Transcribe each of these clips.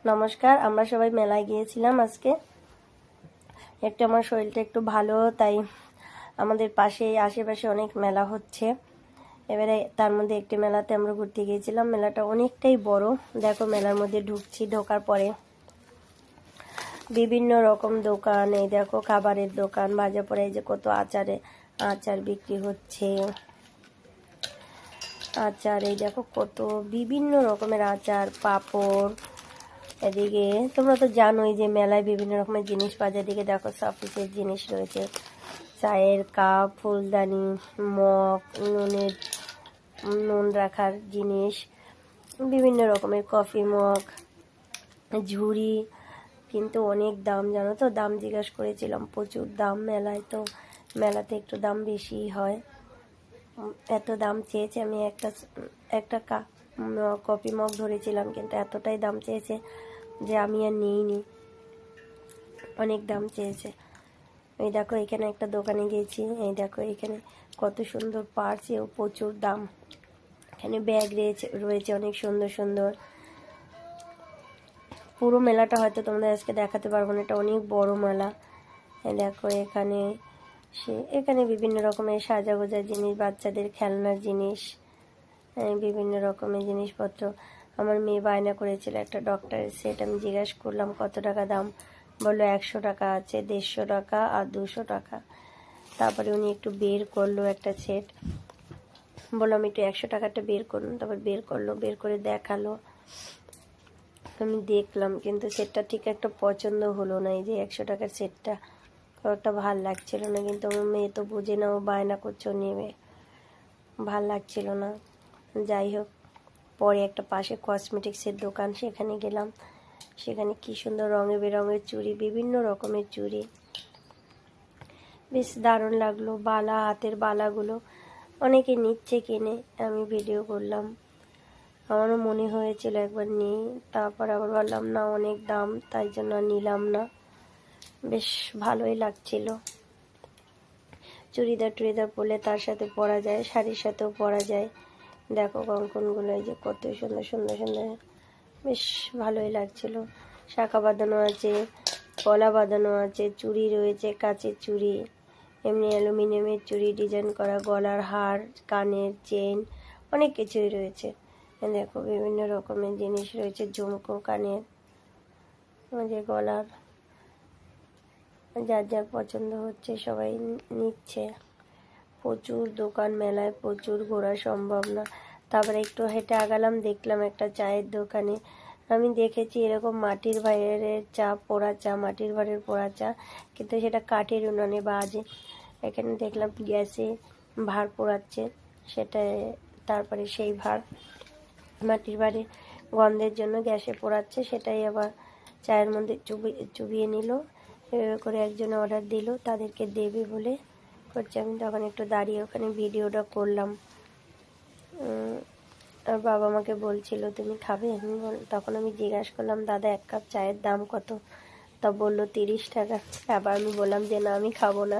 নমস্কার। আমরা সবাই মেলায় গিয়েছিলাম আজকে। একটু আমার শরীরটা একটু ভালো, তাই আমাদের পাশে আশেপাশে অনেক মেলা হচ্ছে। এবারে তার মধ্যে একটি মেলাতে আমরা ঘুরতে গিয়েছিলাম। মেলাটা অনেকটাই বড়। দেখো, মেলার মধ্যে ঢুকছি, ঢোকার পরে বিভিন্ন রকম দোকান, এই দেখো খাবারের দোকান, ভাজা পড়ে, এই যে কত আচার বিক্রি হচ্ছে। আচার, এই দেখো কত বিভিন্ন রকমের আচার, পাঁপড়। এদিকে তোমরা তো জানোই যে মেলায় বিভিন্ন রকমের জিনিস পাওয়া যায়। এদিকে দেখো সাফিসের জিনিস রয়েছে, চায়ের কাপ, ফুলদানি, মগ, নুন রাখার জিনিস, বিভিন্ন রকমের কফি মগ, ঝুড়ি। কিন্তু অনেক দাম, জানো তো, দাম জিজ্ঞাসা করেছিলাম, প্রচুর দাম। মেলাতে একটু দাম বেশি হয়। এত দাম চেয়েছে। আমি একটা কফি মগ ধরেছিলাম, কিন্তু এতটাই দাম চেয়েছে যে আমি আর নিইনি, অনেক দাম চেয়েছে। এই দেখো এখানে একটা দোকানে গেছি, এই দেখো এখানে কত সুন্দর পার্স, এও প্রচুর দাম। এখানে ব্যাগ রয়েছে অনেক সুন্দর সুন্দর। পুরো মেলাটা হয়তো তোমাদের আজকে দেখাতে পারবো না, এটা অনেক বড় মেলা। এই দেখো এখানে বিভিন্ন রকমের সাজাগোজার জিনিস, বাচ্চাদের খেলনার জিনিস, বিভিন্ন রকমের জিনিসপত্র। আমার মেয়ে বায়না করেছিল একটা ডক্টরের সেট। আমি জিজ্ঞাসা করলাম কত টাকা দাম, বললো 100 টাকা আছে, 150 টাকা আর 200 টাকা। তারপরে উনি একটু বের করলো একটা সেট, বললাম একটু 100 টাকাটা বের করুন। তারপর বের করলো, বের করে দেখালো। আমি দেখলাম, কিন্তু সেটটা ঠিক একটা পছন্দ হলো না। এই যে 100 টাকার সেটটা ওটা ভাল লাগছিল না, কিন্তু আমার মেয়ে তো বুঝে না, ও বায়না করছে নেবে, ভাল লাগছিল না। যাই হোক, পরে একটা পাশে কসমেটিক্সের দোকান, সেখানে গেলাম। সেখানে কি সুন্দর রঙে বেরঙের চুড়ি, বিভিন্ন রকমের চুড়ি, বেশ দারুণ লাগলো। বালা, হাতের বালাগুলো অনেকে নিচ্ছে কিনে, আমি ভিডিও করলাম। আমারও মনে হয়েছিল একবার নিই, তারপর আবার বললাম না, অনেক দাম, তাই জন্য নিলাম না। বেশ ভালোই লাগছিল। চুড়িদার টুড়িদার পরলে তার সাথে পরা যায়, শাড়ির সাথেও পরা যায়। দেখো কঙ্কনগুলো, এই যে কত সুন্দর সুন্দর সুন্দর, বেশ ভালোই লাগছিল। শাঁখা বাঁধানো আছে, গলা বাঁধানো আছে, চুড়ি রয়েছে, কাচের চুড়ি, এমনি অ্যালুমিনিয়ামের চুড়ি, ডিজাইন করা, গলার হার, কানের চেন, অনেক কিছুই রয়েছে। দেখো বিভিন্ন রকমের জিনিস রয়েছে, ঝুমকো, কানের, যে গলার, যার যার পছন্দ হচ্ছে সবাই নিচ্ছে। প্রচুর দোকান, মেলায় প্রচুর ঘোরা সম্ভব না। তারপরে একটু হেঁটে আগালাম, দেখলাম একটা চায়ের দোকানে। আমি দেখেছি এরকম মাটির ভাঁড়ের চা, পোড়া চা, মাটির ভাঁড়ের পোড়া চা, কিন্তু সেটা কাঠের উনুনে বাজে। এখানে দেখলাম গ্যাসে ভাঁড় পোড়াচ্ছে, সেটা তারপরে সেই মাটির ভাঁড়ে গন্ধের জন্য গ্যাসে পোড়াচ্ছে, সেটাই আবার চায়ের মধ্যে চুবিয়ে নিল। এভাবে করে একজনে অর্ডার দিল, তাদেরকে দেবে বলে করছে। আমি তখন একটু দাঁড়িয়ে ওখানে ভিডিওটা করলাম। আর বাবা আমাকে বলছিল তুমি খাবে, তখন আমি জিজ্ঞাসা করলাম দাদা 1 কাপ চায়ের দাম কত? তা বললো 30 টাকা। আবার আমি বললাম যে না, আমি খাবো না।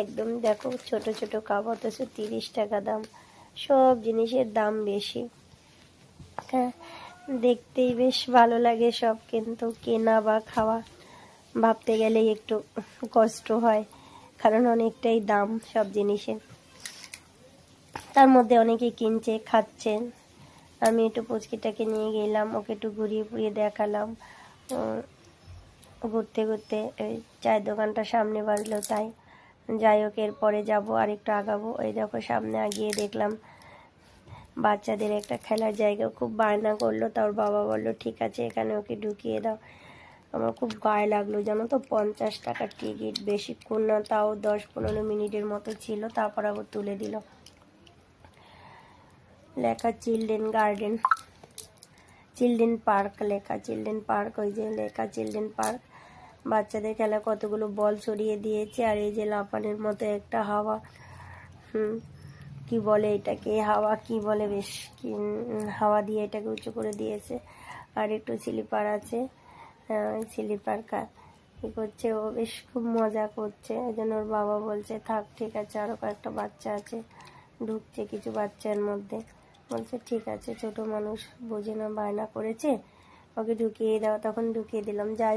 একদম দেখো ছোট ছোট কাপ, অথচ 30 টাকা দাম। সব জিনিসের দাম বেশি। হ্যাঁ, দেখতেই বেশ ভালো লাগে সব, কিন্তু কেনা বা খাওয়া ভাবতে গেলেই একটু কষ্ট হয়, কারণ অনেকটাই দাম সব জিনিসের। তার মধ্যে অনেকে কিনছে, খাচ্ছে। আমি একটু পুচকিটাকে নিয়ে গেলাম, ওকে একটু ঘুরিয়ে ফুরিয়ে দেখালাম। ঘুরতে ঘুরতে চায়ের দোকানটা সামনে বাজলো, তাই যাই হোক, এরপরে যাবো আর একটু আগাবো। ওই দেখো সামনে আগিয়ে দেখলাম বাচ্চাদের একটা খেলার জায়গা, খুব বায়না করলো। তার বাবা বললো ঠিক আছে, এখানে ওকে ঢুকিয়ে দাও। আমার খুব গায়ে লাগলো, জানো তো, 50 টাকার টিকিট, বেশিক্ষণ না, তাও 10-15 মিনিটের মতো ছিল, তারপর আবার তুলে দিল। লেখা চিলড্রেন গার্ডেন, চিলড্রেন পার্ক লেখা, চিলড্রেন পার্ক, ওই যে লেখা চিলড্রেন পার্ক। বাচ্চাদের খেলা, কতগুলো বল ছড়িয়ে দিয়েছে। আর এই যে লাফানের মতো একটা হাওয়া, কি বলে এটাকে, হাওয়া কি বলে, বেশ হাওয়া দিয়ে এটাকে উঁচু করে দিয়েছে। আর একটু স্লিপার আছে, স্লিপার কি করছে ও, বেশ খুব মজা করছে। এই জন্য ওর বাবা বলছে থাক, ঠিক আছে, আরও কয়েকটা বাচ্চা আছে, ঢুকছে কিছু বাচ্চার মধ্যে, বলছে ঠিক আছে, ছোট মানুষ বোঝে না, বায়না করেছে, ওকে ঢুকিয়ে দাও, তখন ঢুকিয়ে দিলাম। যাই